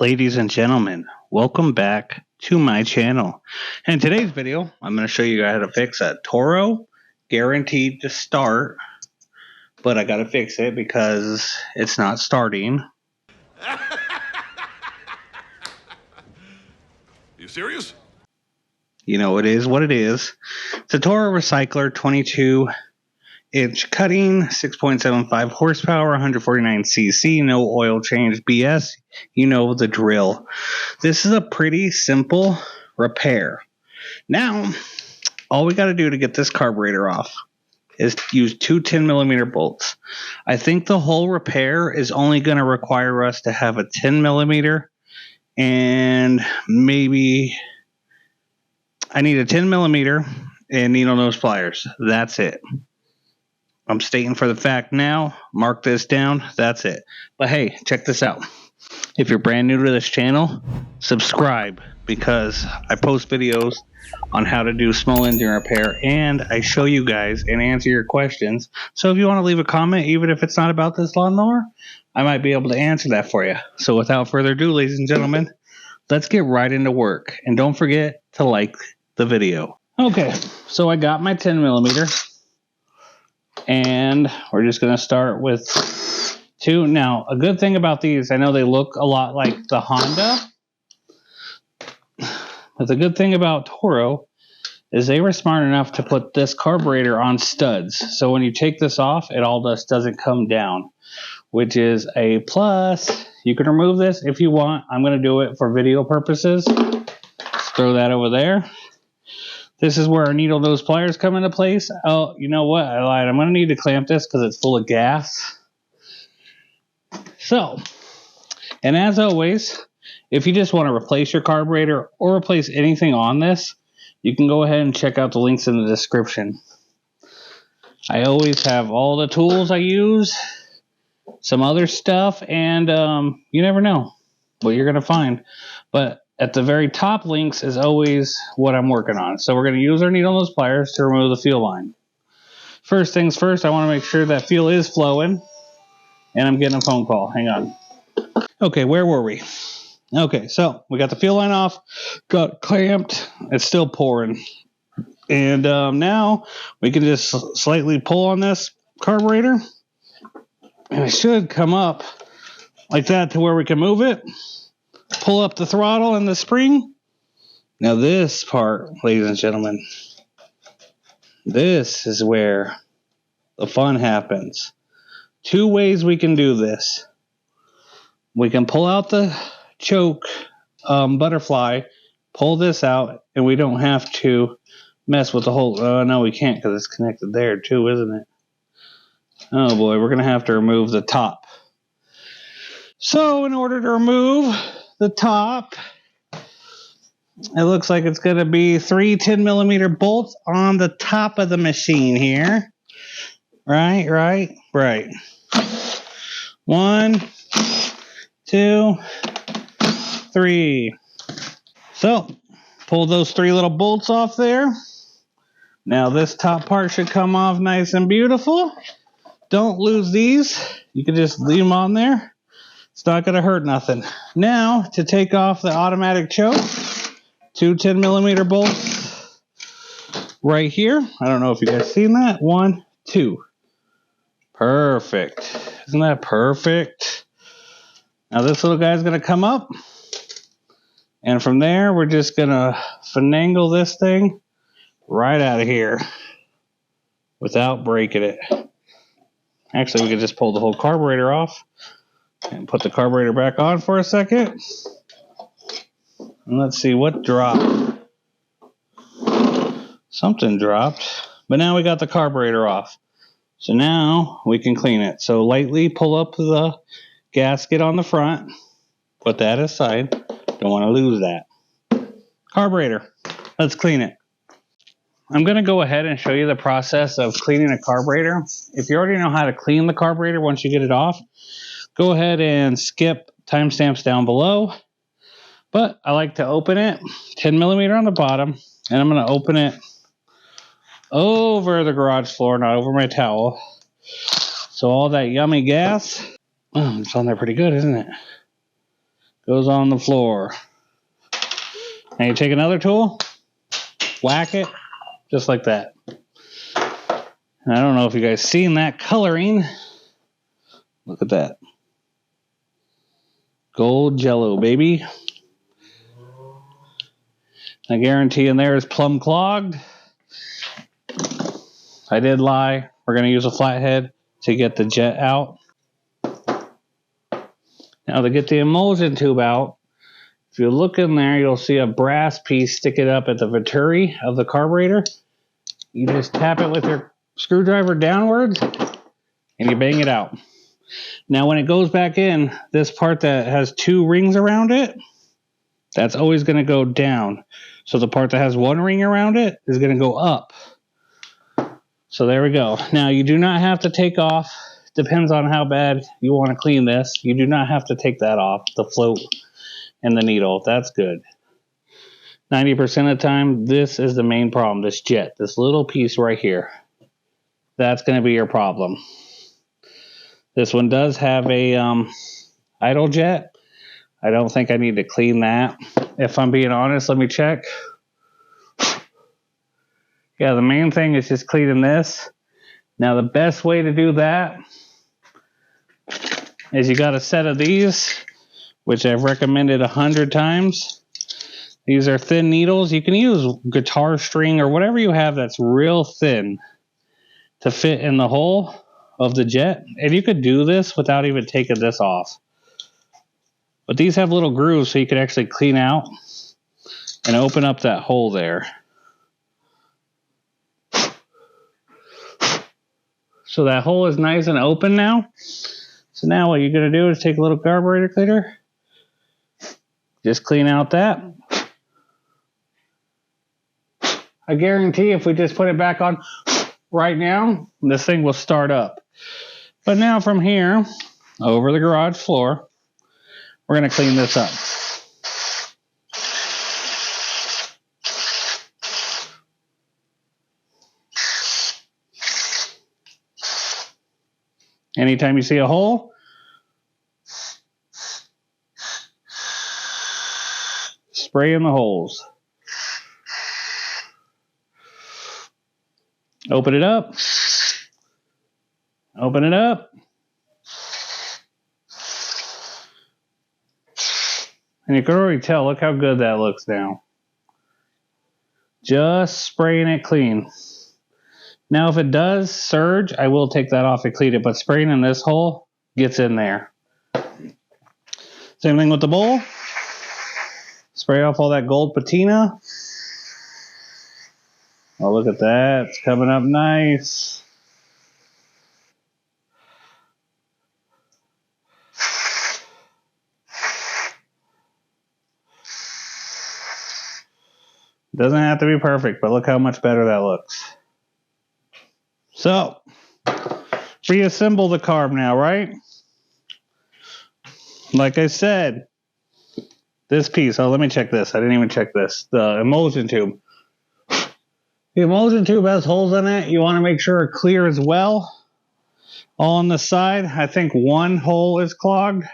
Ladies and gentlemen, welcome back to my channel. In today's video, I'm going to show you how to fix a Toro, guaranteed to start, but I got to fix it because it's not starting. You serious? You know, it is what it is. It's a Toro Recycler 22-inch cutting, 6.75 horsepower, 149 cc, no oil change BS. You know the drill. This is a pretty simple repair. Now, all we got to do to get this carburetor off is use two 10mm bolts. I think the whole repair is only going to require us to have a 10mm and maybe I need a 10mm and needle nose pliers. That's it. I'm stating for the fact now. Mark this down. That's it. But hey, check this out. If you're brand new to this channel, subscribe because I post videos on how to do small engine repair and I show you guys and answer your questions. So if you want to leave a comment, even if it's not about this lawnmower, I might be able to answer that for you. So without further ado, ladies and gentlemen, let's get right into work. And don't forget to like the video. Okay, so I got my 10mm. And we're just going to start with two. Now, a good thing about these, I know they look a lot like the Honda. But the good thing about Toro is they were smart enough to put this carburetor on studs. So when you take this off, it all just doesn't come down, which is a plus. You can remove this if you want. I'm going to do it for video purposes. Just throw that over there. This is where our needle nose pliers come into place. Oh, you know what? I lied. I'm going to need to clamp this because it's full of gas. So, and as always, if you just want to replace your carburetor or replace anything on this, you can go ahead and check out the links in the description. I always have all the tools I use, some other stuff, and you never know what you're going to find. But at the very top links is always what I'm working on. So we're going to use our needle nose pliers to remove the fuel line. First things first, I want to make sure that fuel is flowing. And I'm getting a phone call. Hang on. Okay, where were we? Okay, so we got the fuel line off. Got clamped. It's still pouring. And now we can just slightly pull on this carburetor. And it should come up like that to where we can move it. Pull up the throttle and the spring. Now this part, ladies and gentlemen, this is where the fun happens. Two ways we can do this. We can pull out the choke butterfly, pull this out, and we don't have to mess with the whole... no, we can't because it's connected there too, isn't it? Oh boy, we're going to have to remove the top. So in order to remove the top, it looks like it's going to be 3 10mm bolts on the top of the machine here. Right. 1, 2, 3. So pull those 3 little bolts off there. Now this top part should come off nice and beautiful. Don't lose these. You can just leave them on there. It's not going to hurt nothing. Now, to take off the automatic choke, 2 10mm bolts right here. I don't know if you guys seen that. 1, 2. Perfect. Isn't that perfect? Now this little guy's going to come up. And from there, we're just going to finagle this thing right out of here without breaking it. Actually, we could just pull the whole carburetor off. And put the carburetor back on for a second. And let's see what dropped. Something dropped. But now we got the carburetor off. So now we can clean it. So lightly pull up the gasket on the front. Put that aside. Don't want to lose that. Carburetor. Let's clean it. I'm going to go ahead and show you the process of cleaning a carburetor. If you already know how to clean the carburetor once you get it off, go ahead and skip timestamps down below. But I like to open it 10mm on the bottom. And I'm going to open it over the garage floor, not over my towel. So all that yummy gas, it's on there pretty good, isn't it? goes on the floor. Now you take another tool, whack it, just like that. And I don't know if you guys seen that coloring. Look at that. Gold jello, baby. I guarantee in there is plumb clogged. I did lie. We're going to use a flathead to get the jet out. Now to get the emulsion tube out, if you look in there, you'll see a brass piece sticking up at the venturi of the carburetor. You just tap it with your screwdriver downwards and you bang it out. Now when it goes back in, this part that has two rings around it, that's always going to go down. So the part that has one ring around it is going to go up. So there we go. Now you do not have to take off. Depends on how bad you want to clean this. You do not have to take that off, the float and the needle. That's good. 90% of the time, this is the main problem, this jet, this little piece right here. That's going to be your problem. This one does have a idle jet. I don't think I need to clean that. If I'm being honest, let me check. Yeah, the main thing is just cleaning this. Now the best way to do that is you got a set of these, which I've recommended 100 times. These are thin needles. You can use guitar string or whatever you have that's real thin to fit in the hole of the jet. And you could do this without even taking this off. But these have little grooves so you can actually clean out and open up that hole there. So that hole is nice and open now. So now what you're going to do is take a little carburetor cleaner. Just clean out that. I guarantee if we just put it back on right now, this thing will start up. But now from here, over the garage floor, we're going to clean this up. Anytime you see a hole, spray in the holes. Open it up. Open it up. And you can already tell, look how good that looks now. Just spraying it clean. Now if it does surge, I will take that off and clean it, but spraying in this hole gets in there. Same thing with the bowl. Spray off all that gold patina. Oh, look at that. It's coming up nice. Doesn't have to be perfect, but look how much better that looks. So, reassemble the carb now, right? Like I said, this piece, oh, let me check this. I didn't even check this. The emulsion tube. The emulsion tube has holes in it. You want to make sure it's clear as well. All on the side, I think one hole is clogged.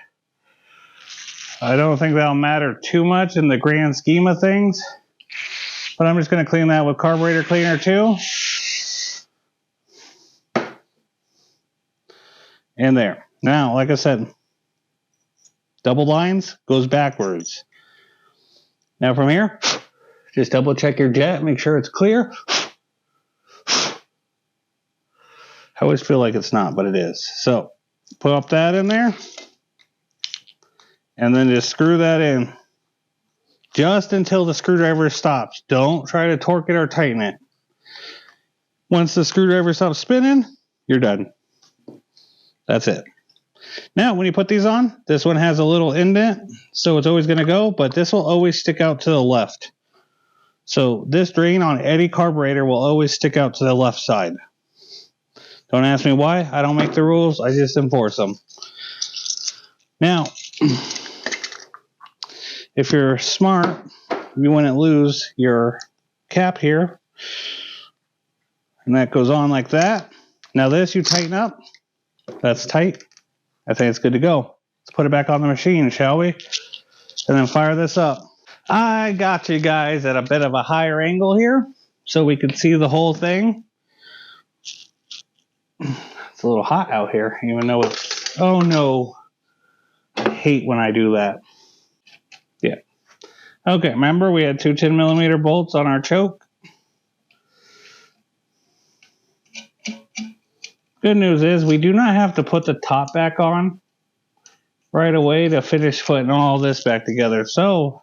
I don't think that'll matter too much in the grand scheme of things. But I'm just going to clean that with carburetor cleaner too. And there. Now, like I said, double lines goes backwards. Now from here, just double check your jet, make sure it's clear. I always feel like it's not, but it is. So put up that in there and then just screw that in just until the screwdriver stops. Don't try to torque it or tighten it. Once the screwdriver stops spinning, you're done. That's it. Now, when you put these on, this one has a little indent, so it's always going to go, but this will always stick out to the left. So this drain on any carburetor will always stick out to the left side. Don't ask me why. I don't make the rules. I just enforce them. Now, if you're smart, you wouldn't lose your cap here. And that goes on like that. Now this you tighten up. That's tight. I think it's good to go. Let's put it back on the machine, shall we? and then fire this up. I got you guys at a bit of a higher angle here so we can see the whole thing. It's a little hot out here, even though it's, oh no, I hate when I do that. Yeah. Okay, remember we had two 10mm bolts on our choke. Good news is we do not have to put the top back on right away to finish putting all this back together. So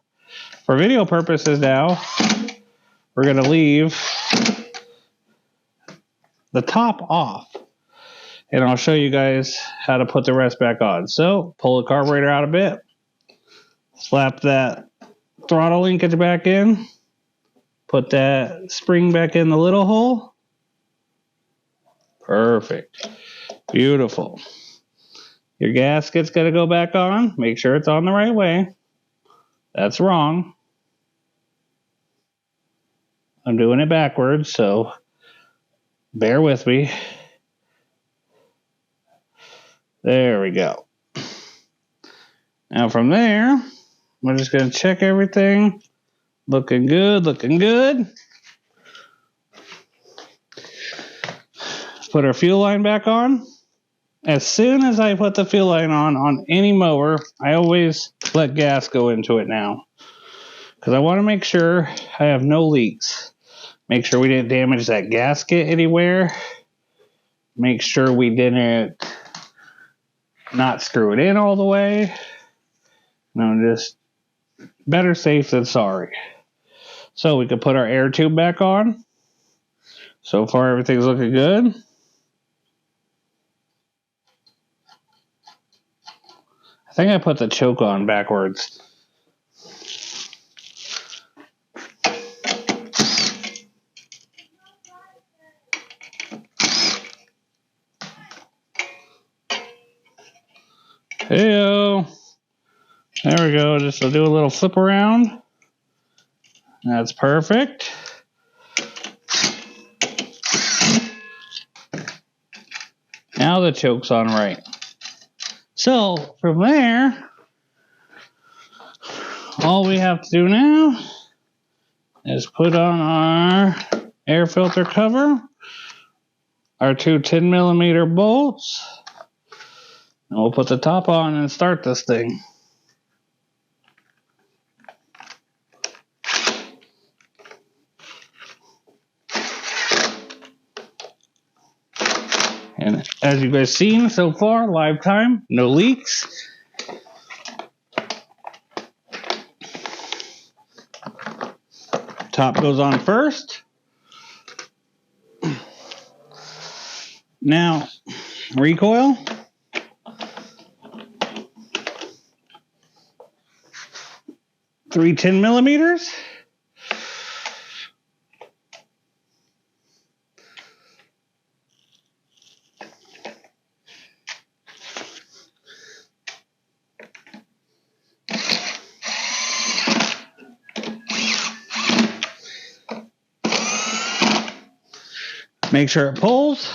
for video purposes now, we're going to leave the top off. And I'll show you guys how to put the rest back on. So pull the carburetor out a bit. Slap that throttle linkage back in. Put that spring back in the little hole. Perfect. Beautiful. Your gasket's got to go back on. Make sure it's on the right way. That's wrong. I'm doing it backwards, so bear with me. There we go. Now from there, we're just going to check everything. Looking good, looking good. Put our fuel line back on. As soon as I put the fuel line on any mower, I always let gas go into it now. Because I want to make sure I have no leaks. Make sure we didn't damage that gasket anywhere. Make sure we didn't not screw it in all the way. No, just better safe than sorry. So we can put our air tube back on. So far everything's looking good. I think I put the choke on backwards. Hey-o. There we go. Just do a little flip around. That's perfect. Now the choke's on right. So from there, all we have to do now is put on our air filter cover, our two 10mm bolts, and we'll put the top on and start this thing. And as you guys seen so far, live time, no leaks. Top goes on first. Now, recoil. Three 10mm. Make sure it pulls.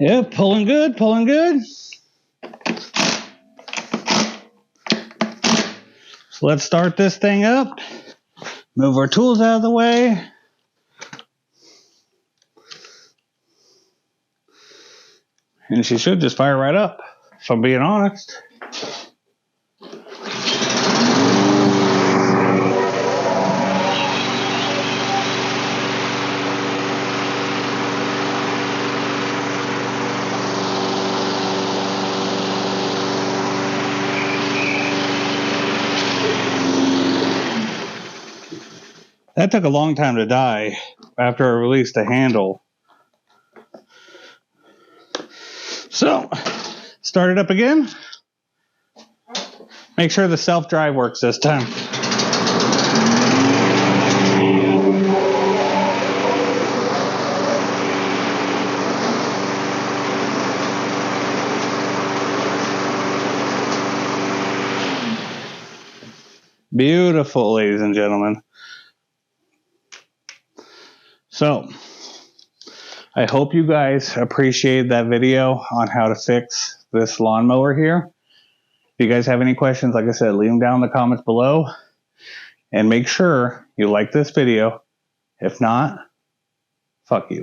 Yep, pulling good, pulling good. So let's start this thing up. Move our tools out of the way. And she should just fire right up, if I'm being honest. That took a long time to die after I released the handle. So, start it up again. Make sure the self-drive works this time. Beautiful, ladies and gentlemen. So, I hope you guys appreciate that video on how to fix this lawnmower here. If you guys have any questions, like I said, leave them down in the comments below. And make sure you like this video. If not, fuck you.